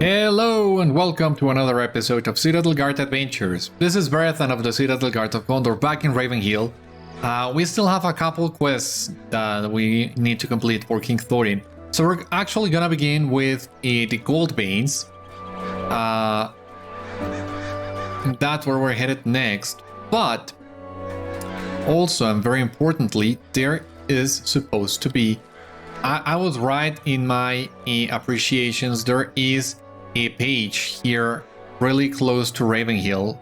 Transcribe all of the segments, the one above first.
Hello and welcome to another episode of Citadel Guard Adventures. This is Beriathan of the Citadel Guard of Gondor back in Ravenhill. We still have a couple quests that we need to complete for King Thorin. So we're actually gonna begin with the Gold Veins. That's where we're headed next. But also, and very importantly, there is supposed to be... I was right in my appreciations. There is a page here really close to Ravenhill,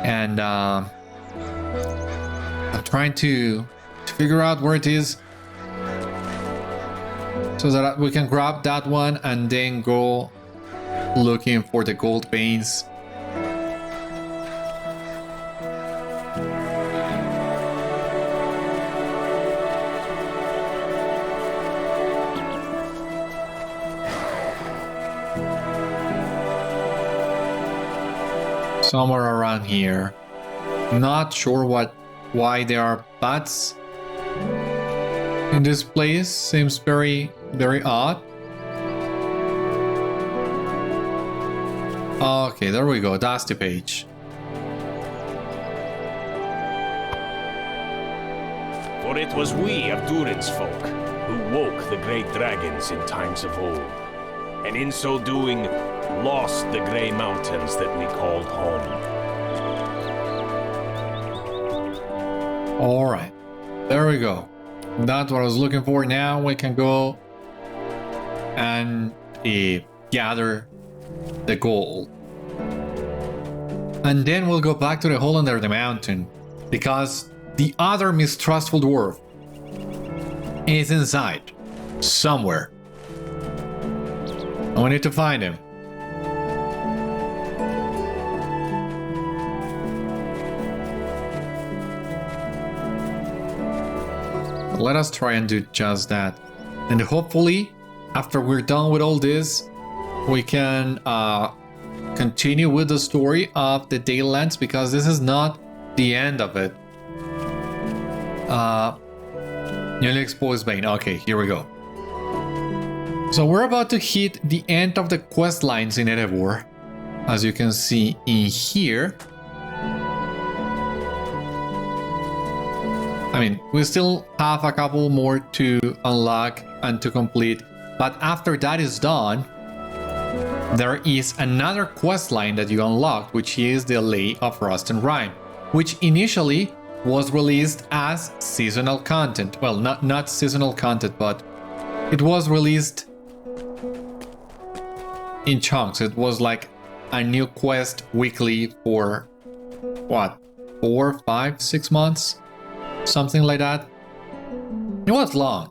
and I'm trying to figure out where it is so that we can grab that one and then go looking for the gold veins. Somewhere around here. Not sure why there are bats in this place. Seems very odd. Okay, there we go. That's the page. For it was we of Durin's folk who woke the great dragons in times of old, and in so doing lost the grey mountains that we called home. Alright, there we go. That's what I was looking for. Now we can go and gather the gold. And then we'll go back to the hole under the mountain, because the other mistrustful dwarf is inside, somewhere. And we need to find him. Let us try and do just that. And hopefully, after we're done with all this, we can continue with the story of the Dalelands, because this is not the end of it. Newly exposed vein. Okay, here we go. So we're about to hit the end of the quest lines in Erebor, as you can see in here. I mean, we still have a couple more to unlock and to complete, but after that is done, there is another quest line that you unlocked, which is the Lay of Rust and Rime, which initially was released as seasonal content. Well, not seasonal content, but it was released in chunks. It was like a new quest weekly for what, 4, 5, 6 months? Something like that. It was long.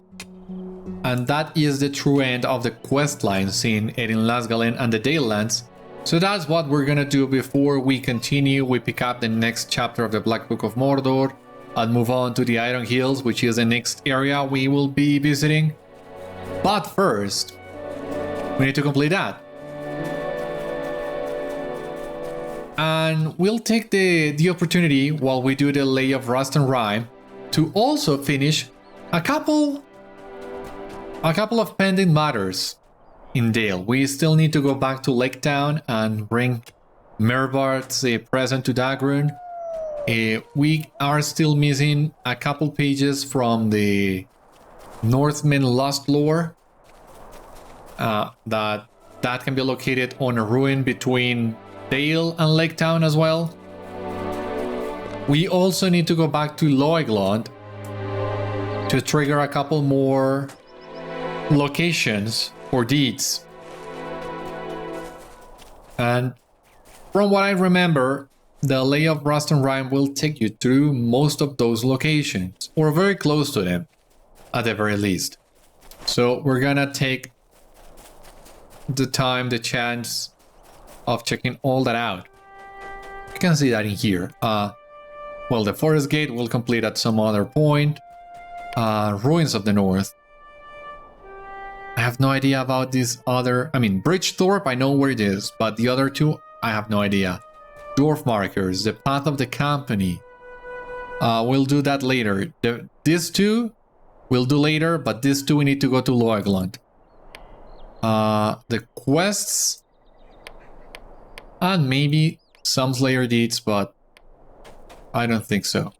And that is the true end of the quest lines in Erin Lasgalen and the Dalelands. So that's what we're gonna do before we continue. We pick up the next chapter of the Black Book of Mordor and move on to the Iron Hills, which is the next area we will be visiting. But first, we need to complete that. And we'll take the opportunity while we do the Lay of Rust and Rime to also finish a couple of pending matters in Dale. We still need to go back to Lake Town and bring Merbart's present to Dagrun. We are still missing a couple pages from the Northmen Lost lore. That can be located on a ruin between Dale and Lake Town as well. We also need to go back to Loeglond to trigger a couple more locations or deeds. And from what I remember, the Lay of Rust and Rime will take you through most of those locations, or very close to them, at the very least. So we're gonna take the time, the chance of checking all that out. You can see that in here. Well, the Forest Gate will complete at some other point. Ruins of the North. I have no idea about this other... I mean, Bridgethorpe, I know where it is, but the other two, I have no idea. Dwarf Markers, the Path of the Company. We'll do that later. These two we'll do later, but these two we need to go to Loeglond. The quests and maybe some Slayer deeds, but I don't think so.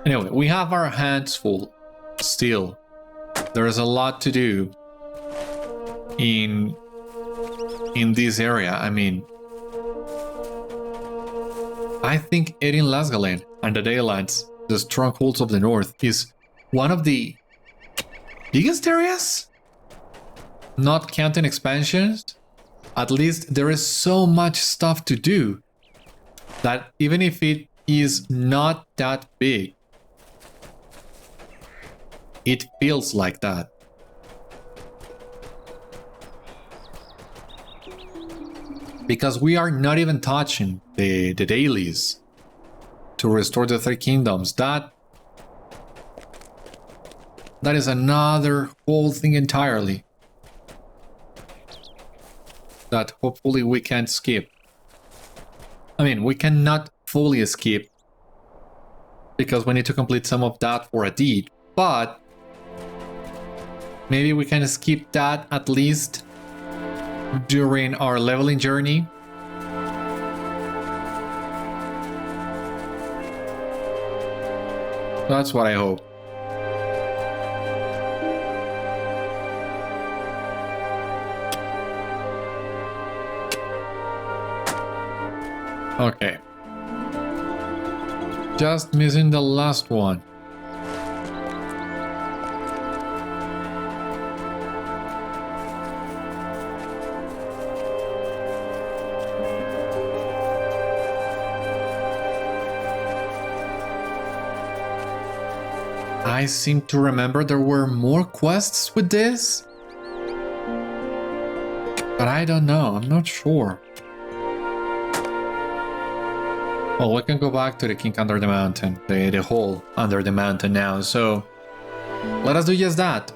Anyway, we have our hands full still. There's a lot to do in this area. I mean, I think Erin Lasgalen and the Dalelands, the strongholds of the north, is one of the biggest areas? Not counting expansions. At least there is so much stuff to do that even if it is not that big, it feels like that. Because we are not even touching the dailies to restore the Three Kingdoms. That is another whole thing entirely that hopefully we can skip. I mean, we cannot fully skip because we need to complete some of that for a deed, but maybe we can skip that at least during our leveling journey. That's what I hope. Okay. Just missing the last one. I seem to remember there were more quests with this, but I don't know, I'm not sure. Well, we can go back to the King Under the Mountain, the hole under the mountain now, so let us do just that.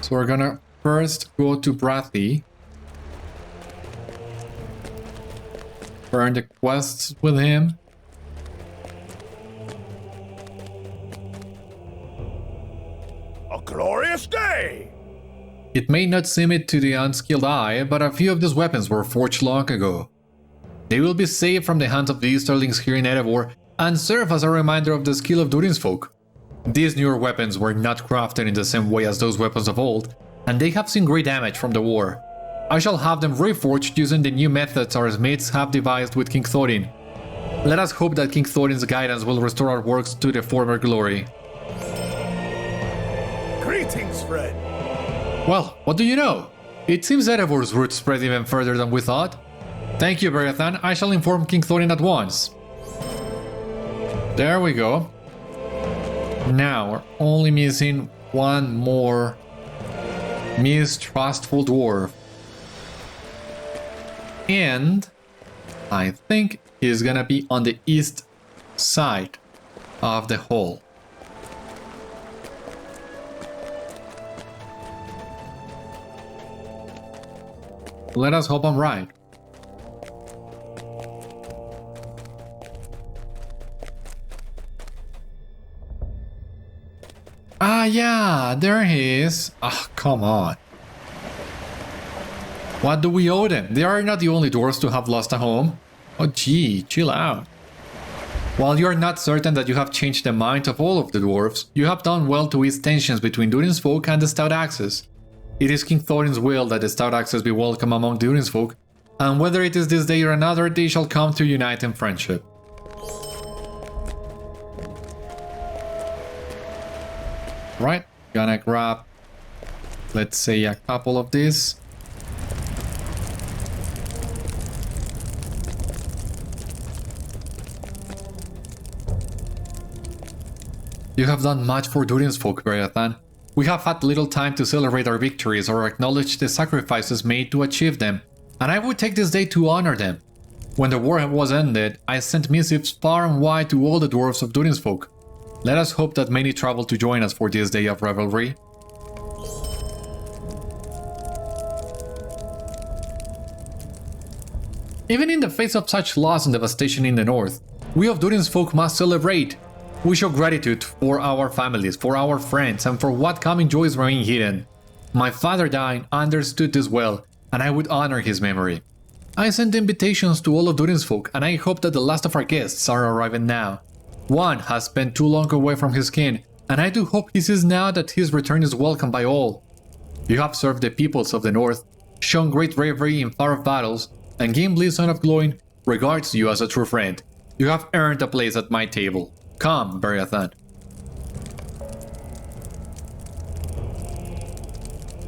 So we're gonna first go to Brathy, burn the quests with him. A glorious day! It may not seem it to the unskilled eye, but a few of these weapons were forged long ago. They will be saved from the hands of the Easterlings here in Erebor and serve as a reminder of the skill of Durin's folk. These newer weapons were not crafted in the same way as those weapons of old, and they have seen great damage from the war. I shall have them reforged using the new methods our smiths have devised with King Thorin. Let us hope that King Thorin's guidance will restore our works to their former glory. Greetings, friend. Well, what do you know? It seems Erebor's roots spread even further than we thought. Thank you, Beriathan. I shall inform King Thorin at once. There we go. Now, we're only missing one more mistrustful dwarf. And I think he's gonna be on the east side of the hole. Let us hope I'm right. Ah, yeah, there he is. Ah, come on. What do we owe them? They are not the only dwarves to have lost a home. Oh, gee, chill out. While you are not certain that you have changed the minds of all of the dwarves, you have done well to ease tensions between Durin's folk and the Stout Axes. It is King Thorin's will that the Stout Axes be welcome among Durin's folk, and whether it is this day or another, they shall come to unite in friendship. Right, gonna grab, let's say, a couple of these. You have done much for Durin's folk, Beriathan. We have had little time to celebrate our victories or acknowledge the sacrifices made to achieve them, and I would take this day to honor them. When the war was ended, I sent missives far and wide to all the dwarves of Durin's folk. Let us hope that many travel to join us for this day of revelry. Even in the face of such loss and devastation in the north, we of Durin's folk must celebrate. We show gratitude for our families, for our friends, and for what common joys remain hidden. My father dying understood this well, and I would honor his memory. I sent invitations to all of Durin's folk, and I hope that the last of our guests are arriving now. One has spent too long away from his kin, and I do hope he sees now that his return is welcomed by all. You have served the peoples of the north, shown great bravery in far-off battles, and Gimli, son of Gloin, regards you as a true friend. You have earned a place at my table. Come, Beriathan.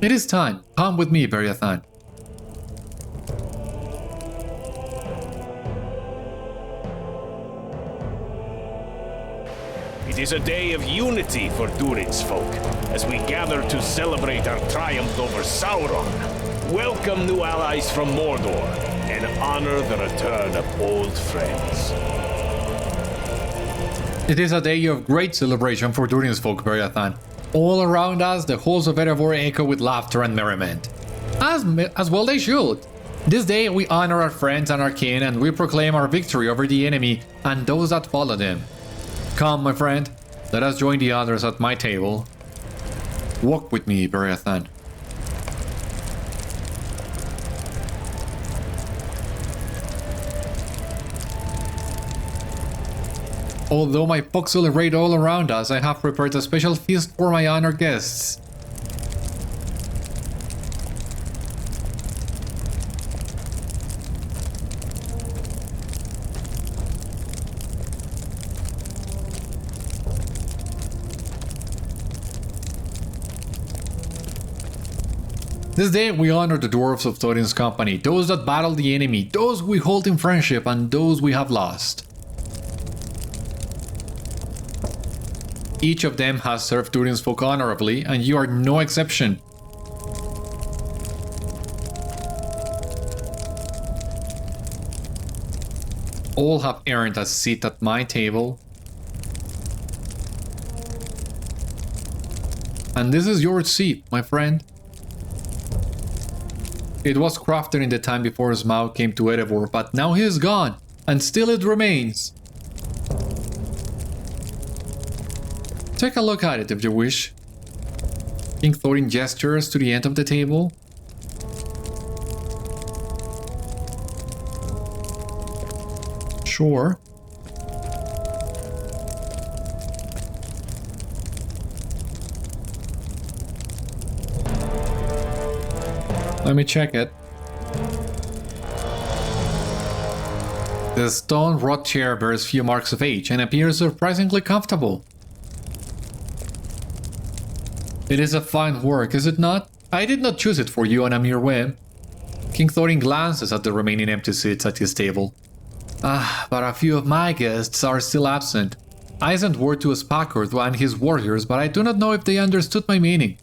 It is time. Come with me, Beriathan. It is a day of unity for Durin's folk, as we gather to celebrate our triumph over Sauron, welcome new allies from Mordor, and honor the return of old friends. It is a day of great celebration for Durin's folk, Beriathan. All around us, the halls of Erebor echo with laughter and merriment. As well they should. This day we honor our friends and our kin, and we proclaim our victory over the enemy and those that follow them. Come, my friend, let us join the others at my table. Walk with me, Beriathan. Although my folk celebrate all around us, I have prepared a special feast for my honored guests. This day we honor the dwarves of Thorin's company, those that battle the enemy, those we hold in friendship, and those we have lost. Each of them has served Durin's folk honorably, and you are no exception. All have earned a seat at my table. And this is your seat, my friend. It was crafted in the time before Smaug came to Erebor, but now he is gone, and still it remains. Take a look at it if you wish. King Thorin gestures to the end of the table. Sure. Let me check it. The stone-wrought chair bears few marks of age and appears surprisingly comfortable. It is a fine work, is it not? I did not choose it for you on a mere whim. King Thorin glances at the remaining empty seats at his table. But a few of my guests are still absent. I sent word to Spackard and his warriors, but I do not know if they understood my meaning.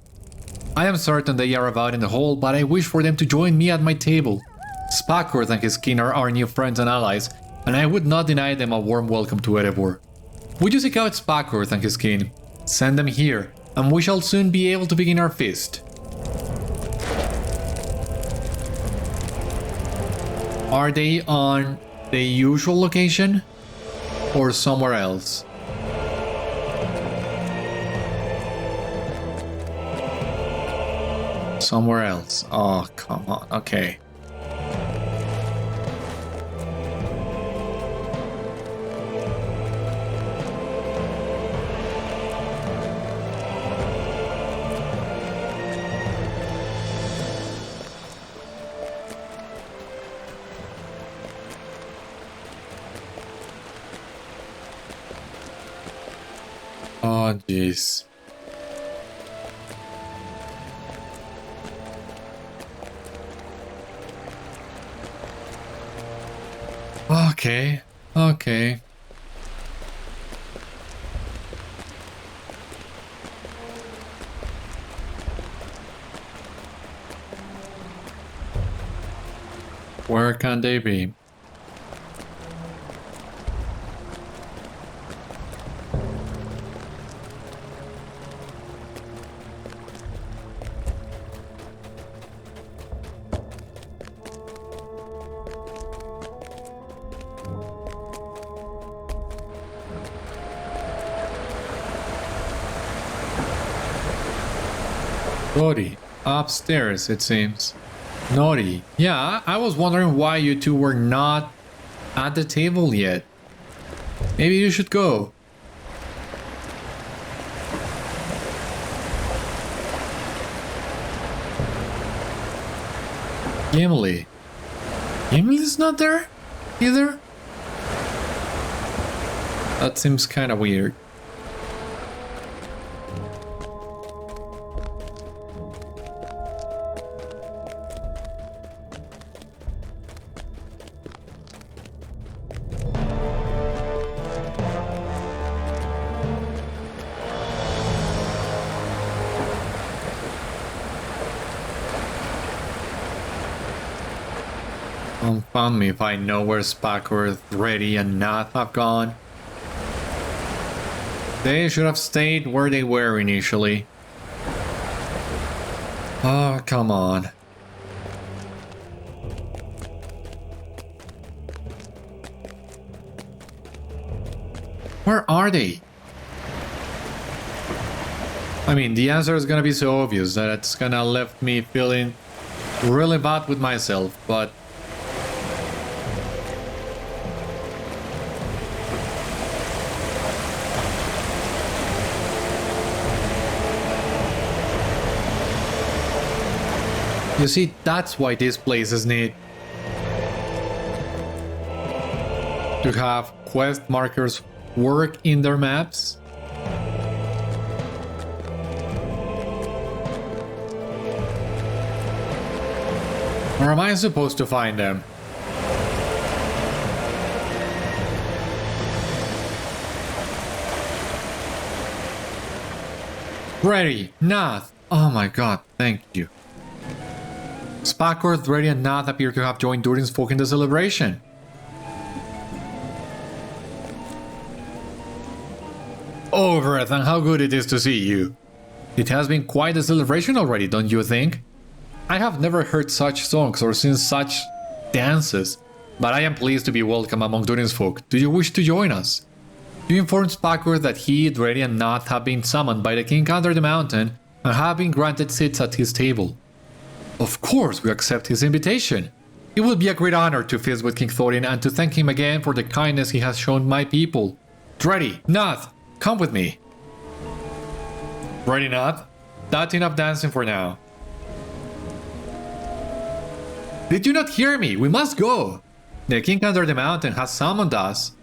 I am certain they are about in the hall, but I wish for them to join me at my table. Spackard and his kin are our new friends and allies, and I would not deny them a warm welcome to Erebor. Would you seek out Spackard and his kin? Send them here, and we shall soon be able to begin our feast. Are they on the usual location? Or somewhere else? Somewhere else. Oh, come on. Okay. Oh, jeez. Okay, okay. Where can they be? Dori, upstairs it seems. Nori, yeah, I was wondering why you two were not at the table yet. Maybe you should go. Gimli. Gimli's not there either? That seems kind of weird. Confound me if I know where Spackworth, Reddy, and Nath have gone. They should have stayed where they were initially. Oh, come on. Where are they? I mean, the answer is gonna be so obvious that it's gonna left me feeling really bad with myself, but you see, that's why these places need to have quest markers work in their maps. Or am I supposed to find them? Ready, Nath. Oh my god, thank you. Spackworth, Reddy, and Nath appear to have joined Durin's folk in the celebration. Oh, Beriathan, how good it is to see you. It has been quite a celebration already, don't you think? I have never heard such songs or seen such dances, but I am pleased to be welcome among Durin's folk. Do you wish to join us? You informed Spackworth that he, Reddy, and Nath have been summoned by the king under the mountain and have been granted seats at his table. Of course, we accept his invitation. It will be a great honor to feast with King Thorin and to thank him again for the kindness he has shown my people. Ready, Nath, come with me. Ready, Nath? That's enough dancing for now. Did you not hear me? We must go. The king under the mountain has summoned us.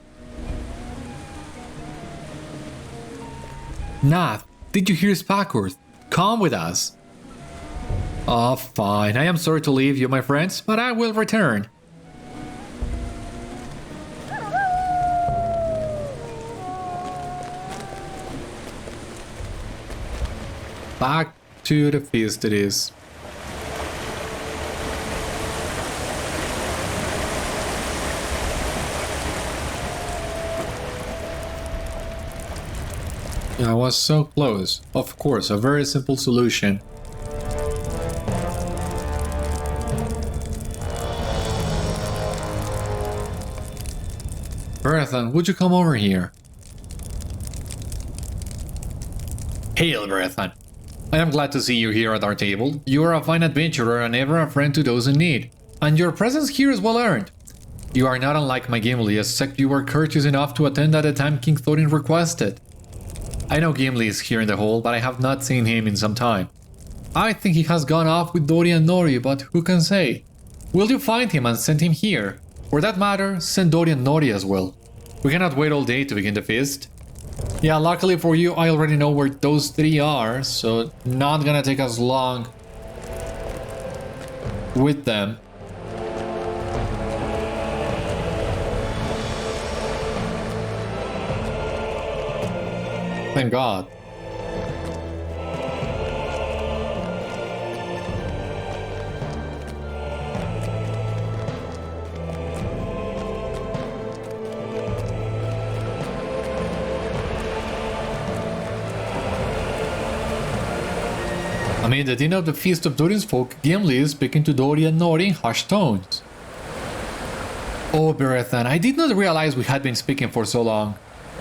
Nath, did you hear Spackworth? Come with us. Oh, fine. I am sorry to leave you, my friends, but I will return. Back to the feast it is. I was so close. Of course, a very simple solution. Beriathan, would you come over here? Hail, Beriathan. I am glad to see you here at our table. You are a fine adventurer and ever a friend to those in need. And your presence here is well earned. You are not unlike my Gimli, except you were courteous enough to attend at the time King Thorin requested. I know Gimli is here in the hall, but I have not seen him in some time. I think he has gone off with Dori and Nori, but who can say? Will you find him and send him here? For that matter, send Dori and Nori as well. We cannot wait all day to begin the feast. Yeah, luckily for you, I already know where those three are, so not gonna take us long with them. Thank God. Amid the dinner of the Feast of Durin's folk, Gimli is speaking to Dori and Nori in hushed tones. Oh, Beriathan, I did not realize we had been speaking for so long.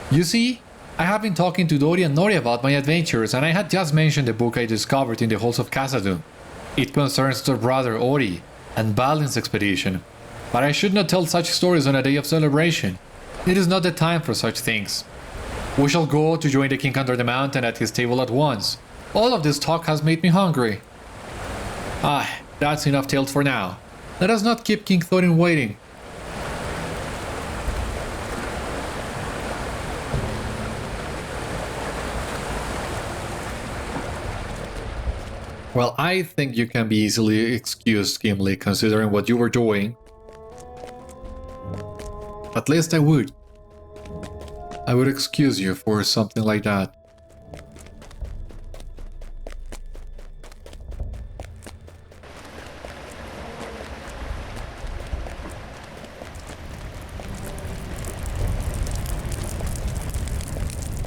You see, I have been talking to Dori and Nori about my adventures, and I had just mentioned the book I discovered in the halls of Khazad-dûm. It concerns their brother Ori and Balin's expedition. But I should not tell such stories on a day of celebration. It is not the time for such things. We shall go to join the king under the mountain at his table at once. All of this talk has made me hungry. That's enough tales for now. Let us not keep King Thorin waiting. Well, I think you can be easily excused, Gimli, considering what you were doing. At least I would. I would excuse you for something like that.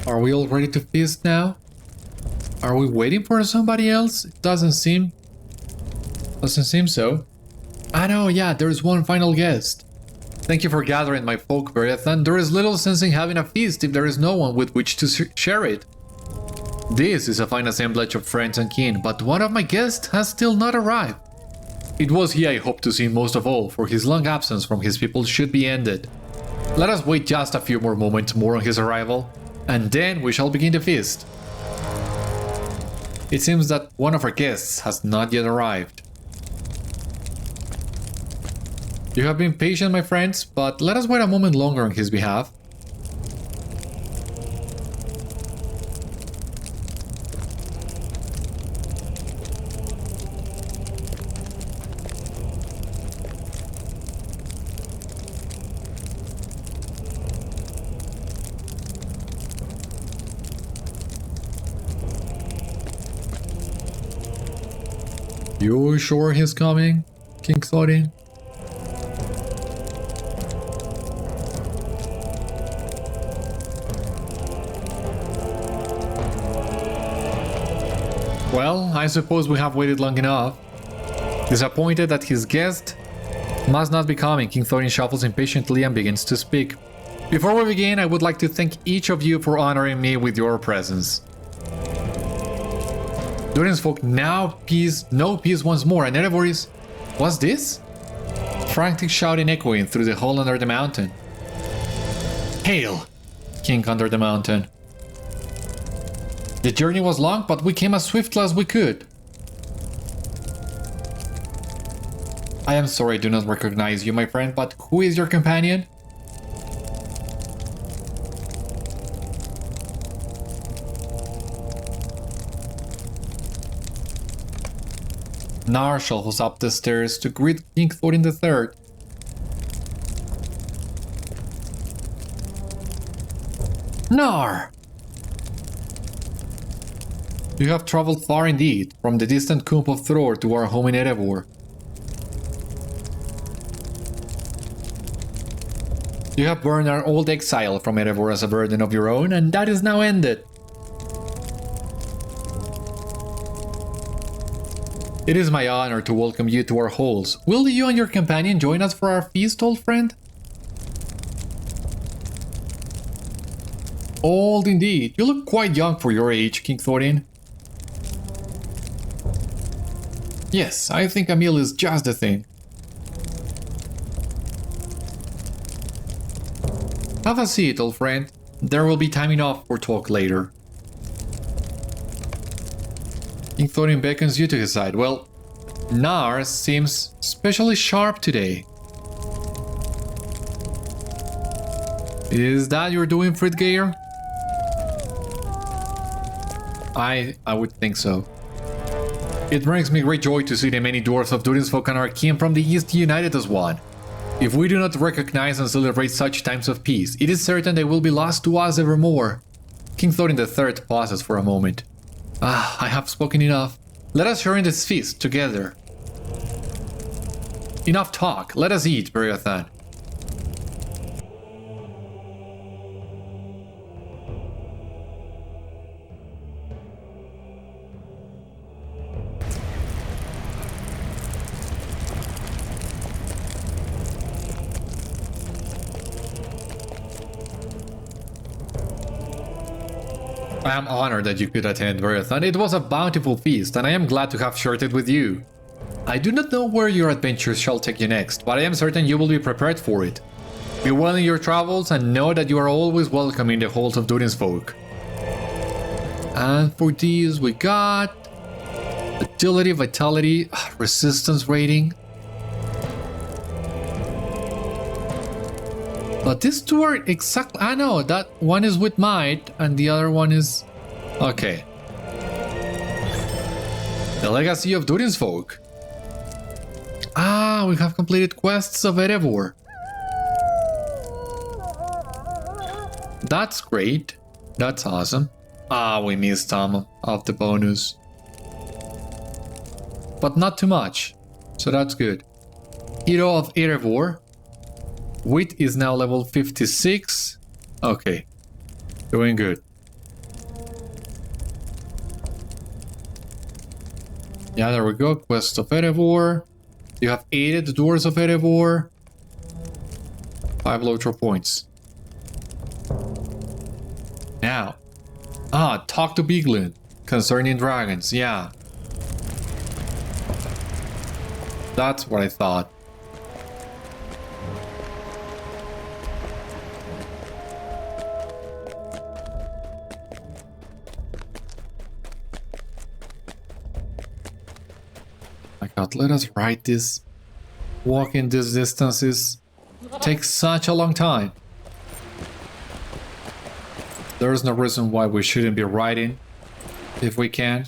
Are we all ready to feast now? Are we waiting for somebody else? It doesn't seem so. Ah no, yeah, there's one final guest. Thank you for gathering my folk, Beriathan. There is little sense in having a feast if there is no one with which to share it. This is a fine assemblage of friends and kin, but one of my guests has still not arrived. It was he I hoped to see most of all, for his long absence from his people should be ended. Let us wait just a few more moments more on his arrival, and then we shall begin the feast. It seems that one of our guests has not yet arrived. You have been patient, my friends, but let us wait a moment longer on his behalf. You sure he's coming, King Thorin? Well, I suppose we have waited long enough. Disappointed that his guest must not be coming, King Thorin shuffles impatiently and begins to speak. Before we begin, I would like to thank each of you for honoring me with your presence. Durin's folk know peace once more, and Erebor is... What's this? Frantic shouting echoing through the hall under the mountain. Hail, King under the mountain. The journey was long, but we came as swiftly as we could. I am sorry I do not recognize you, my friend, but who is your companion? Nar shuffles up the stairs to greet King Thorin III. Nar! You have traveled far indeed, from the distant Comb of Thror to our home in Erebor. You have borne our old exile from Erebor as a burden of your own, and that is now ended. It is my honor to welcome you to our halls. Will you and your companion join us for our feast, old friend? Old indeed. You look quite young for your age, King Thorin. Yes, I think a meal is just the thing. Have a seat, old friend. There will be time enough for talk later. King Thorin beckons you to his side. Well, Nar seems especially sharp today. Is that you're doing, Fridgeir? I would think so. It brings me great joy to see the many dwarves of Durin's folk and our kin from the east united as one. If we do not recognize and celebrate such times of peace, it is certain they will be lost to us evermore. King Thorin III pauses for a moment. I have spoken enough. Let us share in this feast together. Enough talk. Let us eat, Beriathan. I am honored that you could attend, Beriathan. It was a bountiful feast, and I am glad to have shared it with you. I do not know where your adventures shall take you next, but I am certain you will be prepared for it. Be well in your travels, and know that you are always welcome in the halls of Durin's folk. And for these we got... Agility, Vitality, Resistance rating. But these two are exactly... I know, that one is with Might, and the other one is... Okay. The Legacy of Durin's folk. Ah, we have completed quests of Erebor. That's great. That's awesome. Ah, we missed some of the bonus. But not too much. So that's good. Hero of Erebor. Wit is now level 56. Okay. Doing good. Yeah, there we go. Quest of Erebor. You have aided the Dwarves of Erebor. 5 LOTRO points. Now. Talk to Biglin concerning dragons. Yeah. That's what I thought. My god, let us write this. Walking these distances takes such a long time. There's no reason why we shouldn't be writing if we can.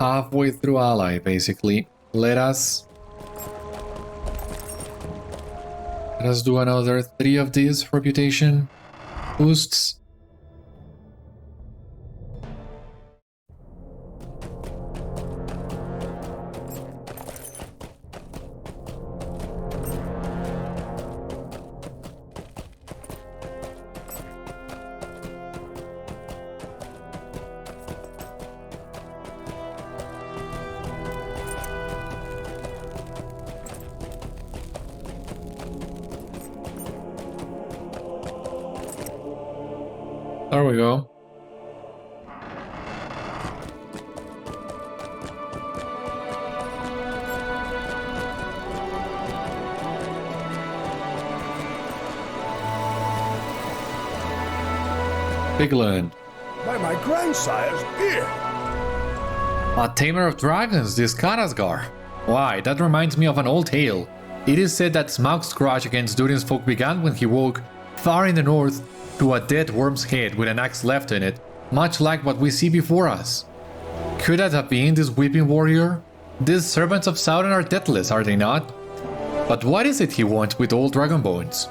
Halfway through ally, basically. Let us do another 3 of these reputation boosts. There we go. Biglin. By my grandsire's beard. A tamer of dragons, this Karazgar. Why, that reminds me of an old tale. It is said that Smaug's grudge against Durin's folk began when he woke, far in the north, to a dead worm's head with an axe left in it, much like what we see before us. Could that have been this weeping warrior? These servants of Sauron are deathless, are they not? But what is it he wants with old dragon bones?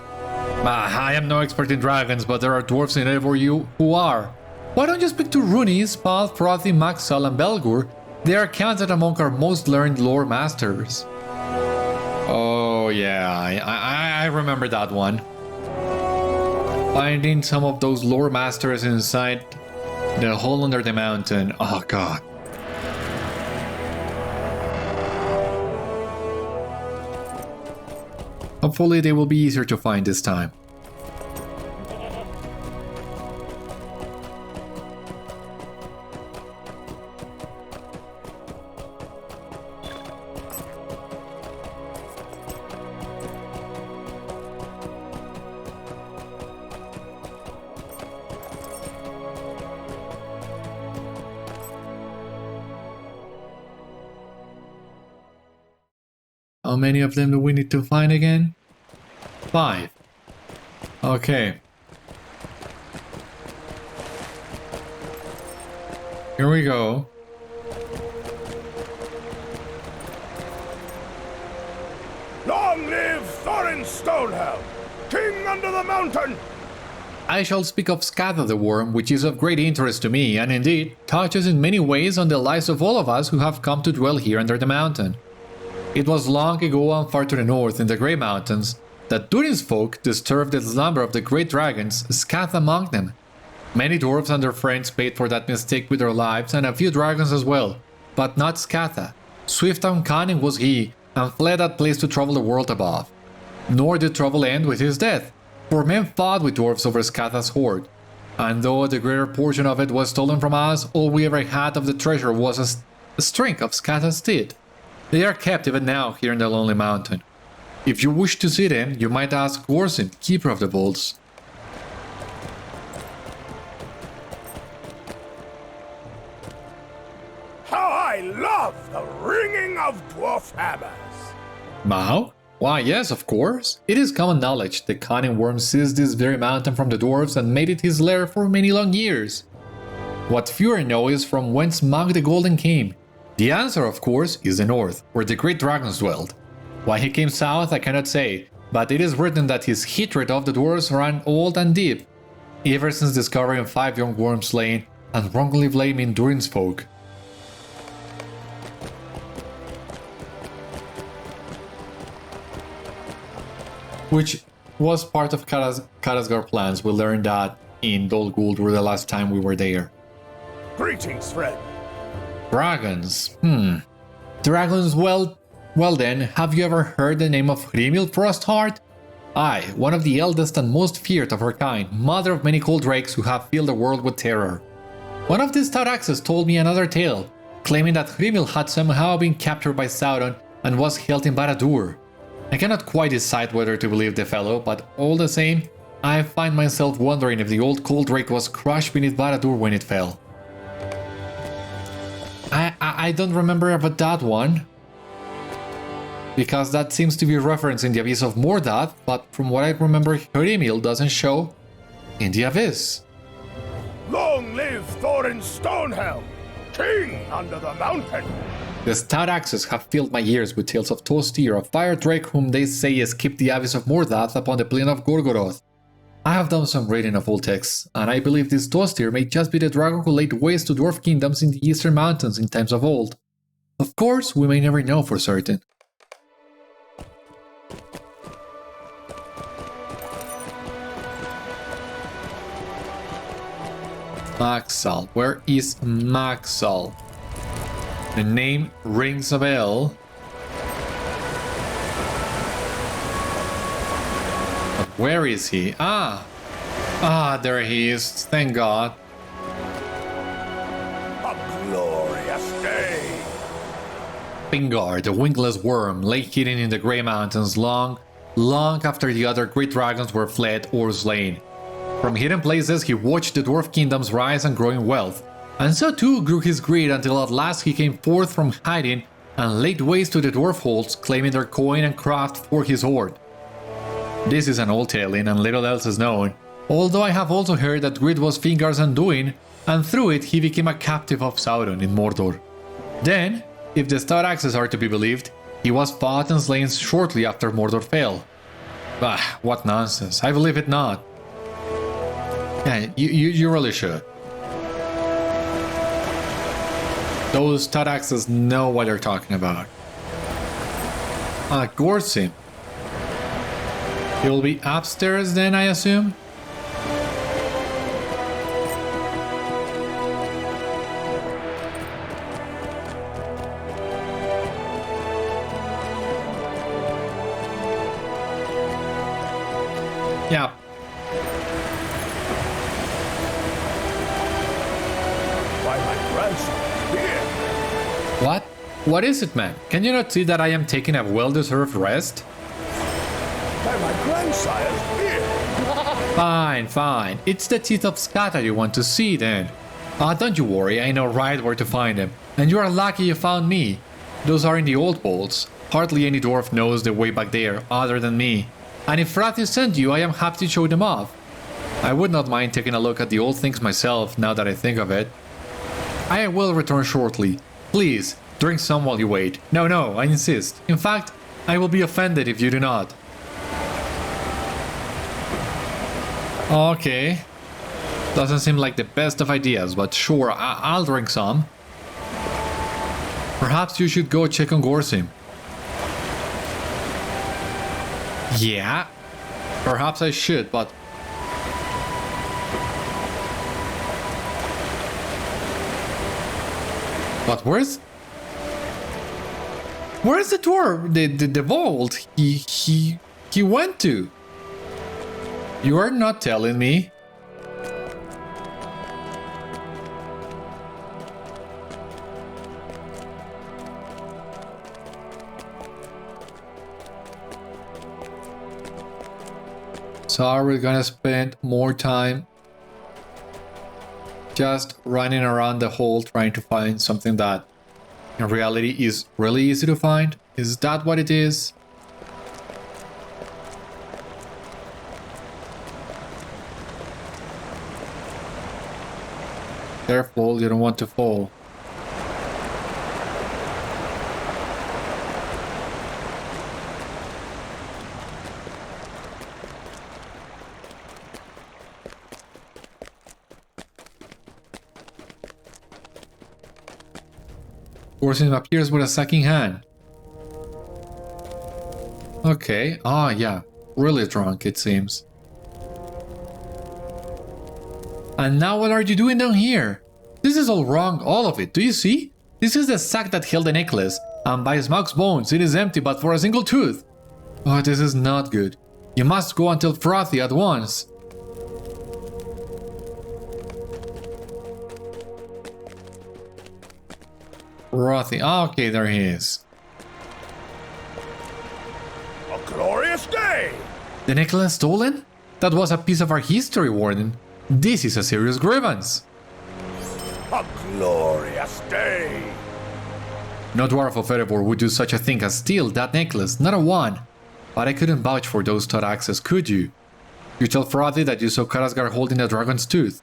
I am no expert in dragons, but there are dwarves in Erebor who are. Why don't you speak to Rooney, Spal, Frothy, Maxwell, and Belgur? They are counted among our most learned lore masters. Oh yeah, I remember that one. Finding some of those lore masters inside the hole under the mountain. Oh god. Hopefully they will be easier to find this time. How many of them do we need to find again? 5. Okay. Here we go. Long live Thorin Stonehelm, King under the mountain! I shall speak of Scatha the Worm, which is of great interest to me, and indeed touches in many ways on the lives of all of us who have come to dwell here under the mountain. It was long ago and far to the north in the Grey Mountains that Durin's folk disturbed the slumber of the great dragons, Scatha among them. Many dwarves and their friends paid for that mistake with their lives, and a few dragons as well, but not Scatha. Swift and cunning was he, and fled that place to travel the world above. Nor did travel end with his death, for men fought with dwarves over Scatha's hoard, and though the greater portion of it was stolen from us, all we ever had of the treasure was a string of Scatha's teeth. They are kept even now here in the Lonely Mountain. If you wish to see them, you might ask Gorsin, keeper of the vaults. How I love the ringing of dwarf hammers! Mao? Why, yes, of course. It is common knowledge the cunning worm seized this very mountain from the dwarves and made it his lair for many long years. What fewer know is from whence Mag the Golden came. The answer, of course, is the north, where the great dragons dwelled. Why he came south, I cannot say, but it is written that his hatred of the dwarves ran old and deep, ever since discovering 5 young worms slain and wrongly blaming Durin's folk. Which was part of Karazgar plans. We learned that in Dol Guldur the last time we were there. Greetings, friend. Dragons. Dragons, well then, have you ever heard the name of Hrimil Frostheart? Aye, one of the eldest and most feared of her kind, mother of many cold drakes who have filled the world with terror. One of these stout axes told me another tale, claiming that Hrimil had somehow been captured by Sauron and was held in Barad-dûr. I cannot quite decide whether to believe the fellow, but all the same, I find myself wondering if the old cold drake was crushed beneath Barad-dûr when it fell. I don't remember about that one, because that seems to be referenced in the Abyss of Mordath, but from what I remember, Hrimil doesn't show in the Abyss. Long live Thorin Stonehelm, king under the mountain! The stout axes have filled my ears with tales of Tostir, a fire drake whom they say escaped the Abyss of Mordath upon the plain of Gorgoroth. I have done some reading of old texts, and I believe this Tostir may just be the dragon who laid waste to dwarf kingdoms in the eastern mountains in times of old. Of course, we may never know for certain. Maxal. Where is Maxal? The name rings a bell. But where is he? There he is. Thank God. A glorious day! Pingar, the wingless worm, lay hidden in the Grey Mountains long after the other great dragons were fled or slain. From hidden places he watched the dwarf kingdom's rise and growing wealth, and so too grew his greed until at last he came forth from hiding and laid waste to the dwarf holds, claiming their coin and craft for his hoard. This is an old tale and little else is known, although I have also heard that greed was Fingar's undoing, and through it he became a captive of Sauron in Mordor. Then, if the stout axes are to be believed, he was fought and slain shortly after Mordor fell. Bah, what nonsense, I believe it not. Yeah, you really should. Those stout axes know what they're talking about. Gorsim. He'll be upstairs then, I assume? Yeah. By my grandson, here! What? What is it, man? Can you not see that I am taking a well-deserved rest? By my grandsire's beard! Fine. It's the teeth of Scatha you want to see, then. Don't you worry, I know right where to find them. And you are lucky you found me. Those are in the old vaults. Hardly any dwarf knows the way back there, other than me. And if Frathi sent you, I am happy to show them off. I would not mind taking a look at the old things myself, now that I think of it. I will return shortly. Please, drink some while you wait. No, I insist. In fact, I will be offended if you do not. Okay. Doesn't seem like the best of ideas, but sure, I'll drink some. Perhaps you should go check on Gorsim. Yeah, perhaps I should, but... But where's... Where's the dwarf? The vault he went to? You are not telling me. So are we gonna spend more time just running around the hole trying to find something that in reality is really easy to find? Is that what it is? Careful, you don't want to fall. Person appears with a sucking hand. Okay, yeah, really drunk it seems. And now what are you doing down here? This is all wrong, all of it, do you see? This is the sack that held the necklace, and by Smaug's bones it is empty but for a single tooth. Oh, this is not good. You must go and tell Frothy at once. Frothy, okay, there he is. A glorious day! The necklace stolen? That was a piece of our history, Warden. This is a serious grievance. A glorious day! No dwarf of Erebor would do such a thing as steal that necklace, not a one. But I couldn't vouch for those Thoraxes, could you? You tell Frothy that you saw Karazgar holding a dragon's tooth.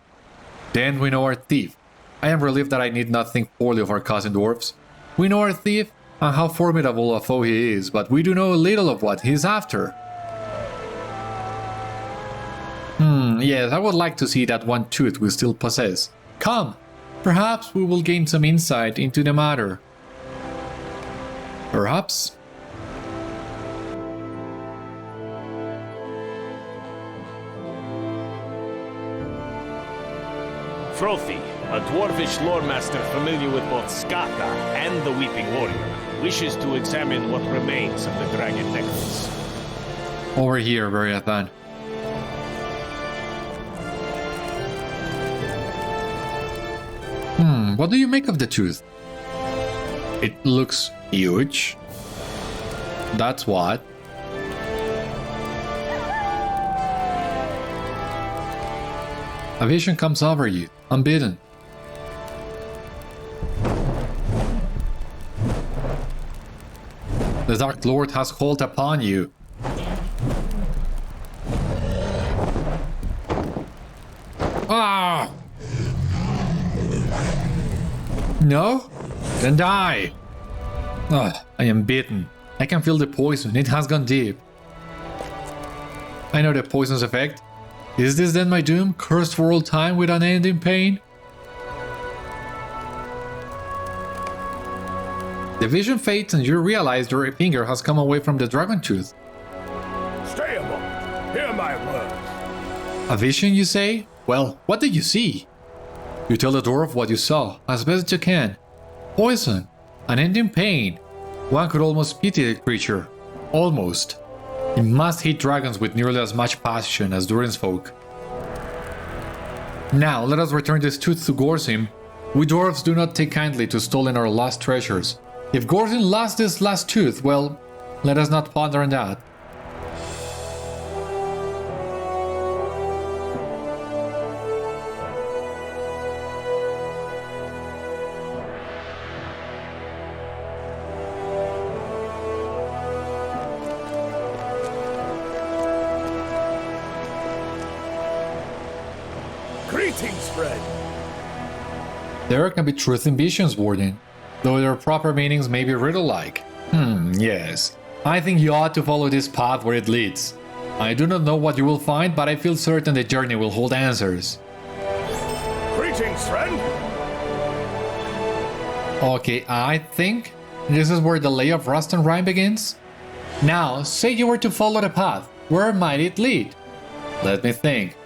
Then we know our thief. I am relieved that I need not think poorly of our cousin dwarfs. We know our thief and how formidable a foe he is, but we do know little of what he is after. Yes, I would like to see that one tooth we still possess. Come, perhaps we will gain some insight into the matter. Perhaps? Frothy, a dwarvish loremaster familiar with both Scatha and the Weeping Warrior, wishes to examine what remains of the dragon necklace. Over here, Beriathan. What do you make of the tooth? It looks huge. That's what. A vision comes over you, unbidden. The Dark Lord has called upon you. Ah! No? Then die! I am bitten. I can feel the poison. It has gone deep. I know the poison's effect. Is this then my doom? Cursed for all time with unending pain? The vision fades and you realize your finger has come away from the dragon tooth. Stay a moment. Hear my words. A vision, you say? Well, what did you see? You tell the dwarf what you saw, as best you can. Poison, unending pain. One could almost pity the creature. Almost. He must hate dragons with nearly as much passion as Durin's folk. Now, let us return this tooth to Gorzim. We dwarves do not take kindly to stolen or lost treasures. If Gorzim lost this last tooth, well, let us not ponder on that. Greetings, friend. There can be truth in visions, Warden, though their proper meanings may be riddle-like. Yes. I think you ought to follow this path where it leads. I do not know what you will find, but I feel certain the journey will hold answers. Greetings, friend. Okay, I think this is where the Lay of Rust and Rime begins. Now, say you were to follow the path, where might it lead? Let me think.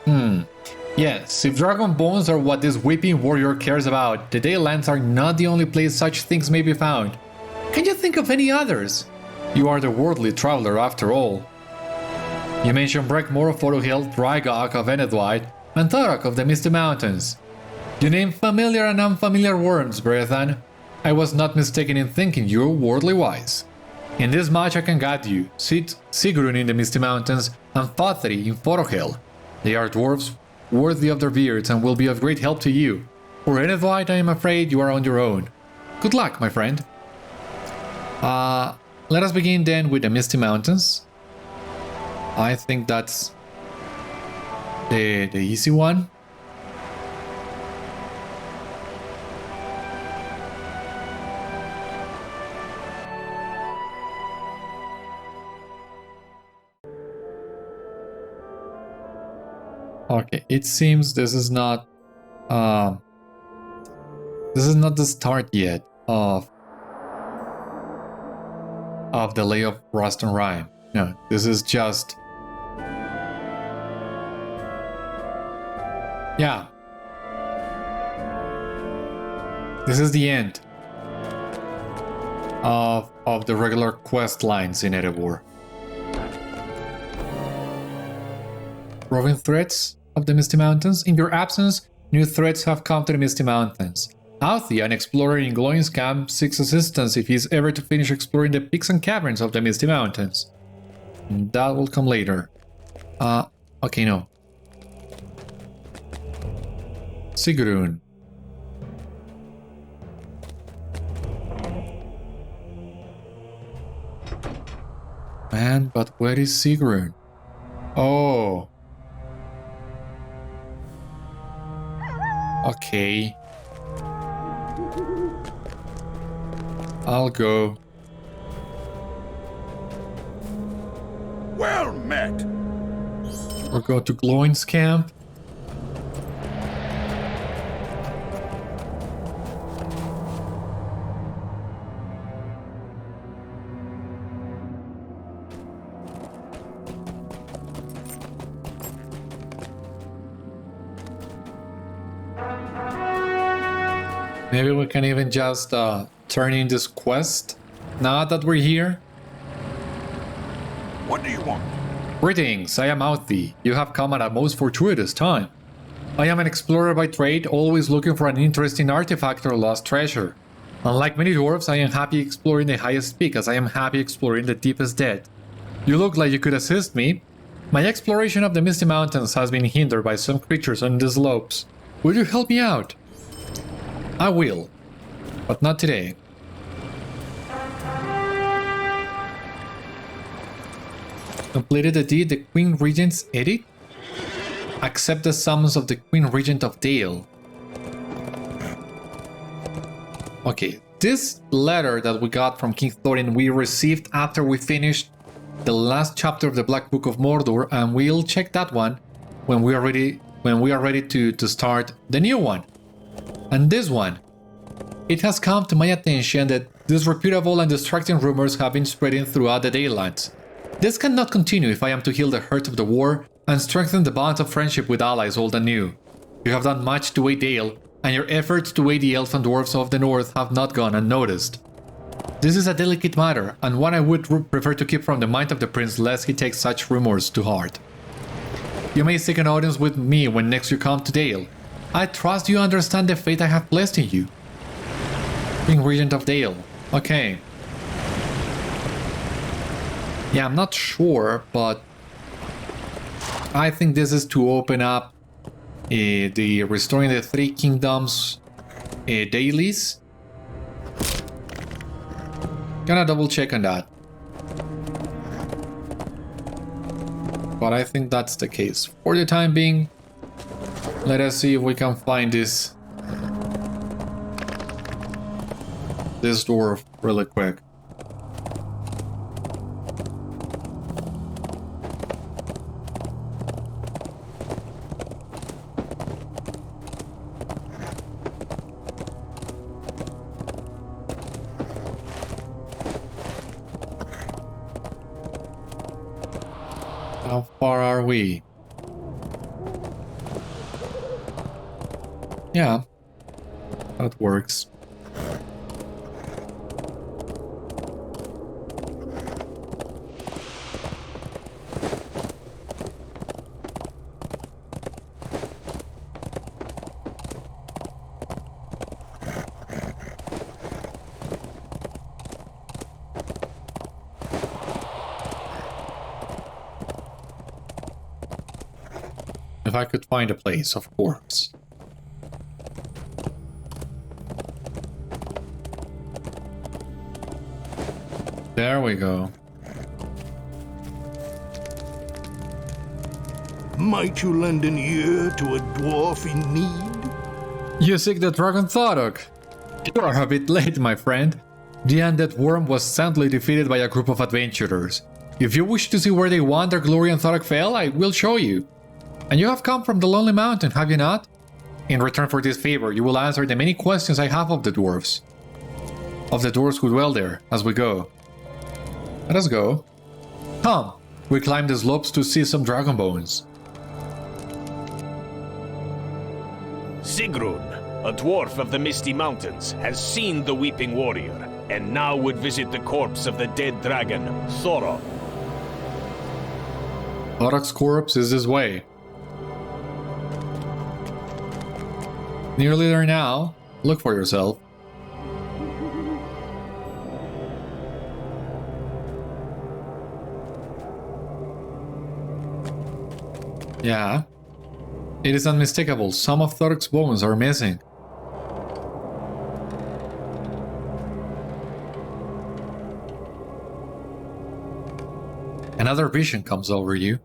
Yes, if dragon bones are what this weeping warrior cares about, the Daylands are not the only place such things may be found. Can you think of any others? You are the worldly traveler after all. You mentioned Breckmore of Forohill, Drygok of Enedwide, and Thorak of the Misty Mountains. You named familiar and unfamiliar worms, Beriathan. I was not mistaken in thinking you worldly wise. In this match I can guide you, Sigrun in the Misty Mountains and Fathri in Forohill. They are dwarves worthy of their beards and will be of great help to you. For Enedwide, I am afraid you are on your own. Good luck, my friend. Let us begin then with the Misty Mountains. I think that's the easy one. Okay, it seems this is not the start yet of the Lay of Rust and Rime. No, this is just this is the end of the regular quest lines in Erebor. Roving threats of the Misty Mountains. In your absence, new threats have come to the Misty Mountains. Althi, an explorer in Glowing's camp, seeks assistance if he is ever to finish exploring the peaks and caverns of the Misty Mountains. That will come later. Okay, no. Sigrun. Man, but where is Sigrun? Oh. Okay. I'll go. Well met. We'll go to Glowing's camp. Maybe we can even just turn in this quest now that we're here. What do you want? Greetings, I am Althi. You have come at a most fortuitous time. I am an explorer by trade, always looking for an interesting artifact or lost treasure. Unlike many dwarves, I am happy exploring the highest peak as I am happy exploring the deepest depth. You look like you could assist me. My exploration of the Misty Mountains has been hindered by some creatures on the slopes. Will you help me out? I will, but not today. Completed the deed, the Queen Regent's edict? Accept the summons of the Queen Regent of Dale. Okay, this letter that we got from King Thorin we received after we finished the last chapter of the Black Book of Mordor, and we'll check that one when we are ready to start the new one. And this one. It has come to my attention that disreputable and distracting rumors have been spreading throughout the Dalelands. This cannot continue if I am to heal the hurt of the war and strengthen the bonds of friendship with allies old and new. You have done much to aid Dale, and your efforts to aid the elves and dwarves of the north have not gone unnoticed. This is a delicate matter, and one I would prefer to keep from the mind of the prince lest he takes such rumors to heart. You may seek an audience with me when next you come to Dale. I trust you understand the fate I have placed in you. King Regent of Dale. Okay. Yeah, I'm not sure, but I think this is to open up the Restoring the Three Kingdoms dailies. Gonna double check on that. But I think that's the case. For the time being, let us see if we can find this dwarf really quick. How far are we? Yeah, that works. If I could find a place, of course. There we go. Might you lend an ear to a dwarf in need? You seek the dragon Thorok. You are a bit late, my friend. The undead worm was soundly defeated by a group of adventurers. If you wish to see where they won their glory and Thorok fell, I will show you. And you have come from the Lonely Mountain, have you not? In return for this favor, you will answer the many questions I have of the dwarves. Of the dwarves who dwell there, as we go. Let us go. Come, we climb the slopes to see some dragon bones. Sigrun, a dwarf of the Misty Mountains, has seen the Weeping Warrior, and now would visit the corpse of the dead dragon, Thorin. Thorok's corpse is this way. Nearly there now. Look for yourself. Yeah. It is unmistakable. Some of Thorok's bones are missing. Another vision comes over you.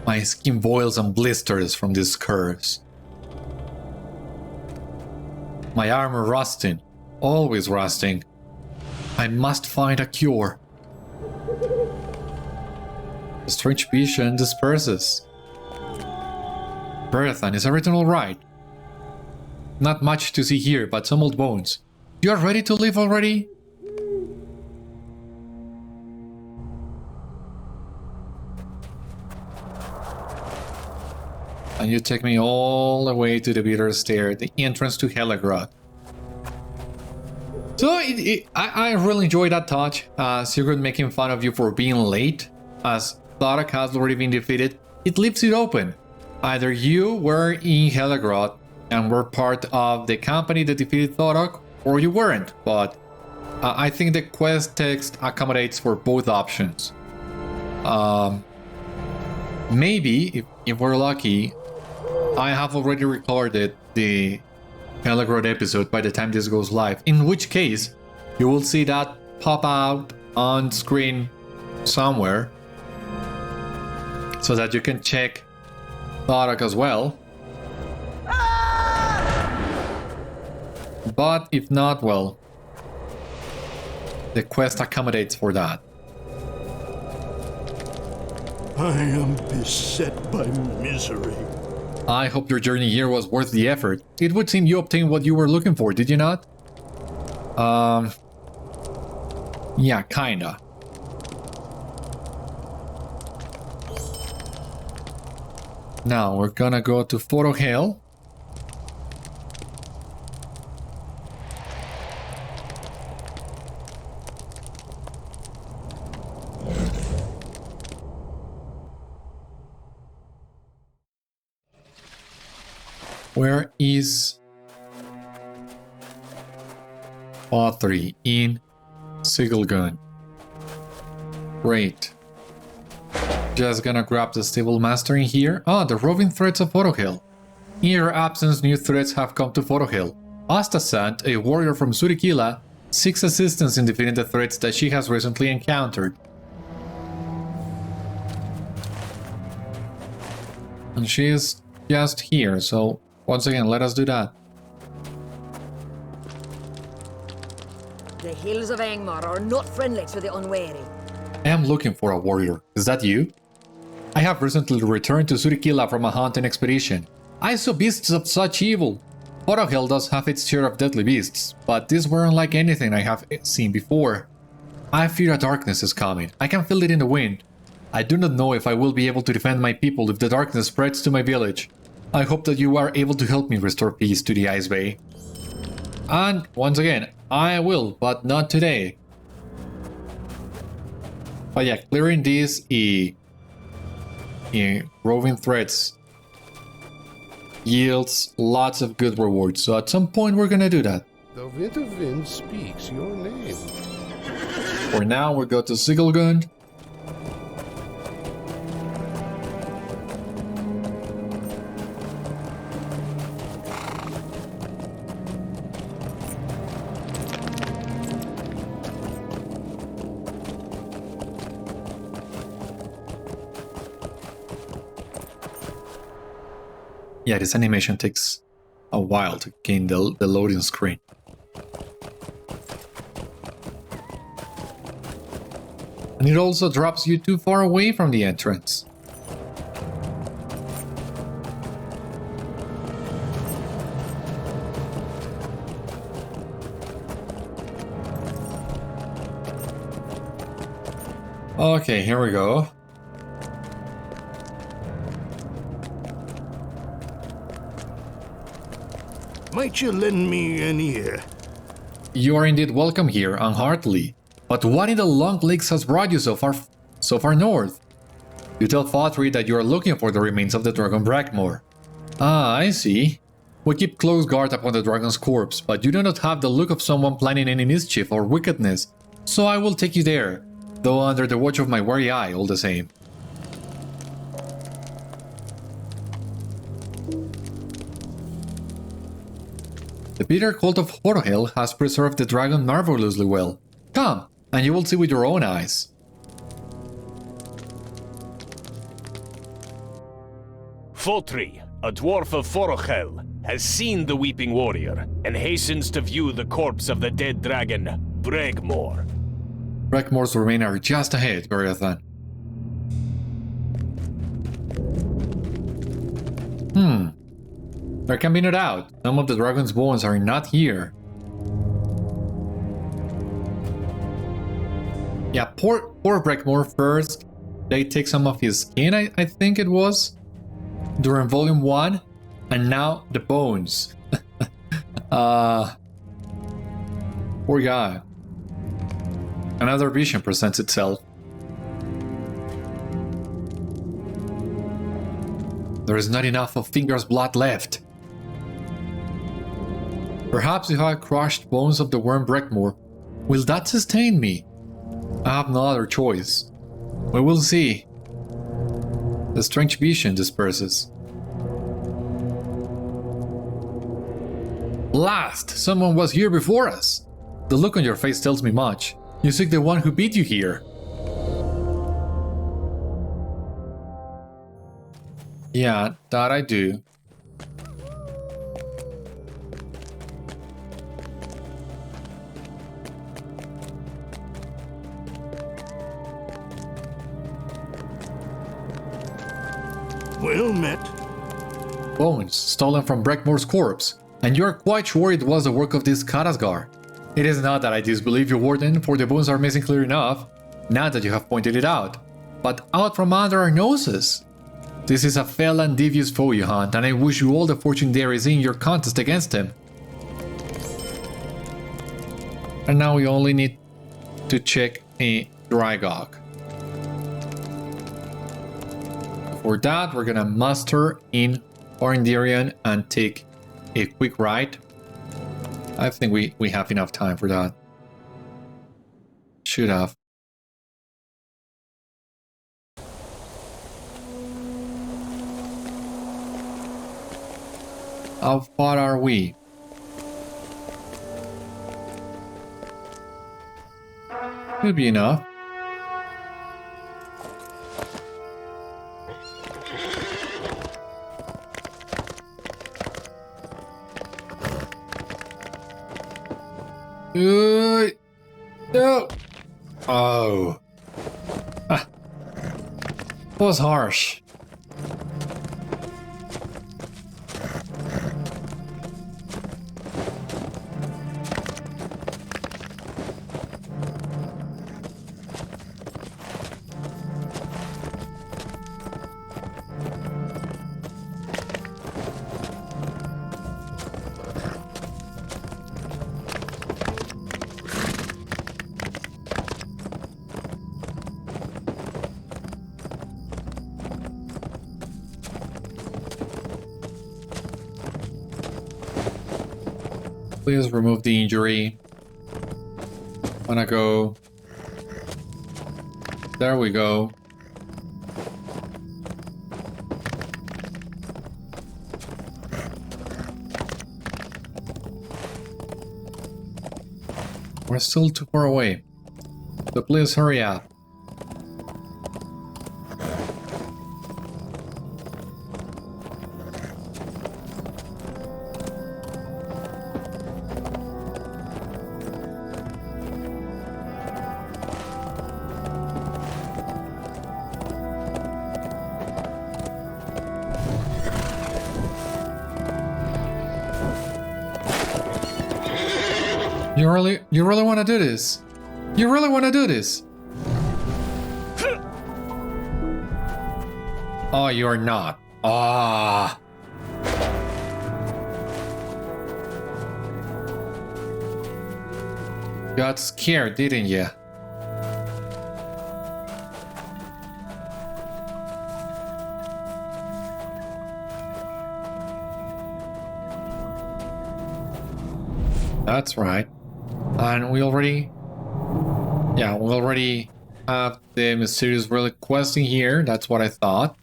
My skin boils and blisters from this curse. My armor rusting, always rusting. I must find a cure. The strange vision disperses. Beriathan, is everything alright? Not much to see here, but some old bones. You are ready to leave already? And you take me all the way to the Bitter Stair, the entrance to Helagrod. So I really enjoyed that touch. Sigurd making fun of you for being late, as Thorok has already been defeated. It leaves it open. Either you were in Helagrod and were part of the company that defeated Thorok, or you weren't. But I think the quest text accommodates for both options. Maybe, if we're lucky, I have already recorded the Helagrod episode by the time this goes live, in which case you will see that pop out on screen somewhere so that you can check Thorok as well. But if not, well, the quest accommodates for that. I am beset by misery. I hope your journey here was worth the effort. It would seem you obtained what you were looking for, did you not? Yeah, kinda. Now we're gonna go to Photo Hill. Where is Pottery in Zudrugund? Great. Just gonna grab the stable master in here. Ah, the roving threats of Photohill. In your absence, new threats have come to Photohill. Astasant, a warrior from Surikila, seeks assistance in defeating the threats that she has recently encountered. And she is just here, so once again, let us do that. The hills of Angmar are not friendly to the unwary. I am looking for a warrior. Is that you? I have recently returned to Surikila from a hunting expedition. I saw beasts of such evil. Photohill does have its share of deadly beasts, but these weren't like anything I have seen before. I fear a darkness is coming. I can feel it in the wind. I do not know if I will be able to defend my people if the darkness spreads to my village. I hope that you are able to help me restore peace to the Ice Bay. And once again, I will, but not today. But yeah, clearing these roving threats yields lots of good rewards. So at some point we're gonna do that. The winter wind speaks your name. For now, we'll go to Zudrugund. Yeah, this animation takes a while to gain the loading screen. And it also drops you too far away from the entrance. Okay, here we go. Might you lend me an ear? You are indeed welcome here, unheartily. But what in the long lakes has brought you so far north? You tell Thorin that you are looking for the remains of the dragon Brackmore. Ah, I see. We keep close guard upon the dragon's corpse, but you do not have the look of someone planning any mischief or wickedness, so I will take you there, though under the watch of my wary eye all the same. The bitter cult of Horohel has preserved the dragon marvelously well. Come, and you will see with your own eyes. Fotri, a dwarf of Forochel, has seen the Weeping Warrior and hastens to view the corpse of the dead dragon, Brackmore. Brackmore's remains are just ahead, Beriathan. There can be no doubt. Some of the dragon's bones are not here. Yeah, poor Brackmore first. They take some of his skin, I think it was, during Volume 1, and now the bones. Poor guy. Another vision presents itself. There is not enough of Finger's blood left. Perhaps if I crushed bones of the worm Brackmore, will that sustain me? I have no other choice. We will see. The strange vision disperses. Blast! Someone was here before us! The look on your face tells me much. You seek the one who beat you here. Yeah, that I do. Well met. Bones stolen from Brackmore's corpse, and you are quite sure it was the work of this Karazgar. It is not that I disbelieve you, Warden, for the bones are missing clear enough, not that you have pointed it out, but out from under our noses. This is a fell and devious foe you hunt, and I wish you all the fortune there is in your contest against him. And now we only need to check a Drygog. For that, we're gonna muster in Orindirian and take a quick ride. I think we have enough time for that. Should have. How far are we? Could be enough. No. Oh. Ah. Was harsh. Please remove the injury. Wanna go. There we go. We're still too far away. So please hurry up. You really want to do this? You really want to do this? Oh, you're not. Ah. Got scared, didn't you? That's right. And we already have the mysterious relic quest in here. That's what I thought.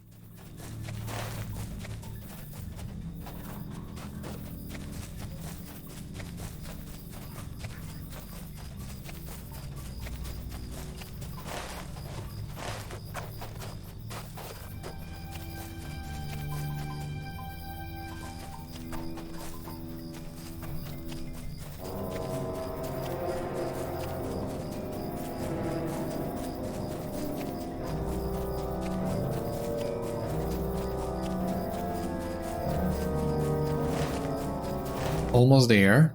Almost there.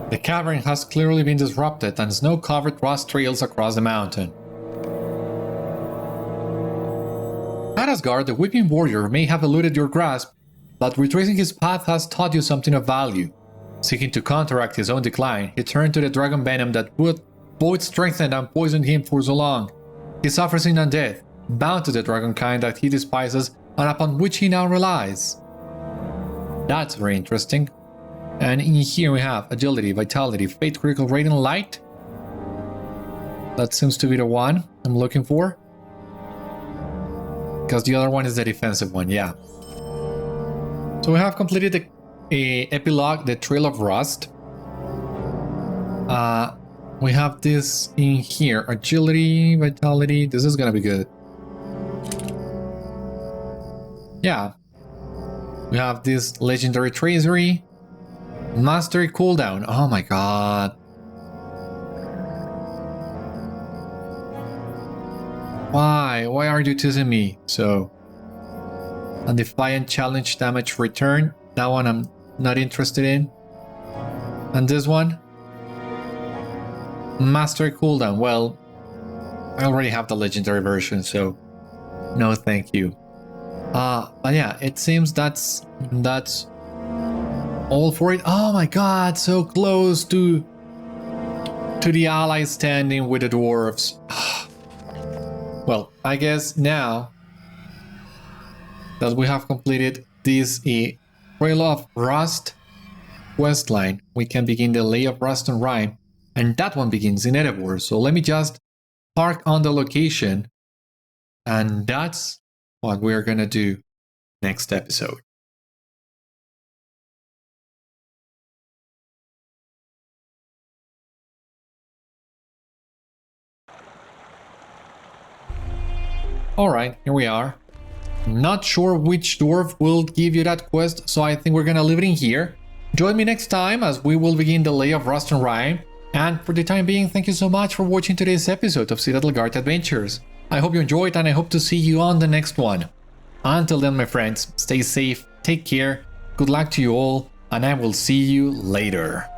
The cavern has clearly been disrupted and snow-covered rust trails across the mountain. Karazgar, the Weeping Warrior, may have eluded your grasp, but retracing his path has taught you something of value. Seeking to counteract his own decline, he turned to the dragon venom that would both strengthen and poison him for so long. He suffers in undeath, bound to the dragonkind that he despises and upon which he now relies. That's very interesting. And in here we have agility, vitality, fate, critical rate, and light. That seems to be the one I'm looking for. Because the other one is the defensive one, yeah. So we have completed the epilogue, the Trail of Rust. We have this in here, agility, vitality. This is gonna be good. Yeah. We have this legendary tracery, mastery cooldown. Oh my god. Why are you teasing me? So. And Defiant Challenge damage return. That one I'm not interested in. And this one? Master cooldown. Well, I already have the legendary version, so no thank you. But yeah, it seems that's all for it. Oh my god, so close to the allies standing with the dwarves. Well, I guess now that we have completed this Trail of Rust questline, we can begin the Lay of Rust and Rime, and that one begins in Erebor. So let me just park on the location, and that's what we're gonna do next episode. Alright, here we are. Not sure which dwarf will give you that quest, so I think we're gonna leave it in here. Join me next time as we will begin the Lay of Rust and Rime. And for the time being, thank you so much for watching today's episode of Citadel Guard Adventures. I hope you enjoyed and I hope to see you on the next one. Until then, my friends, stay safe, take care, good luck to you all, and I will see you later.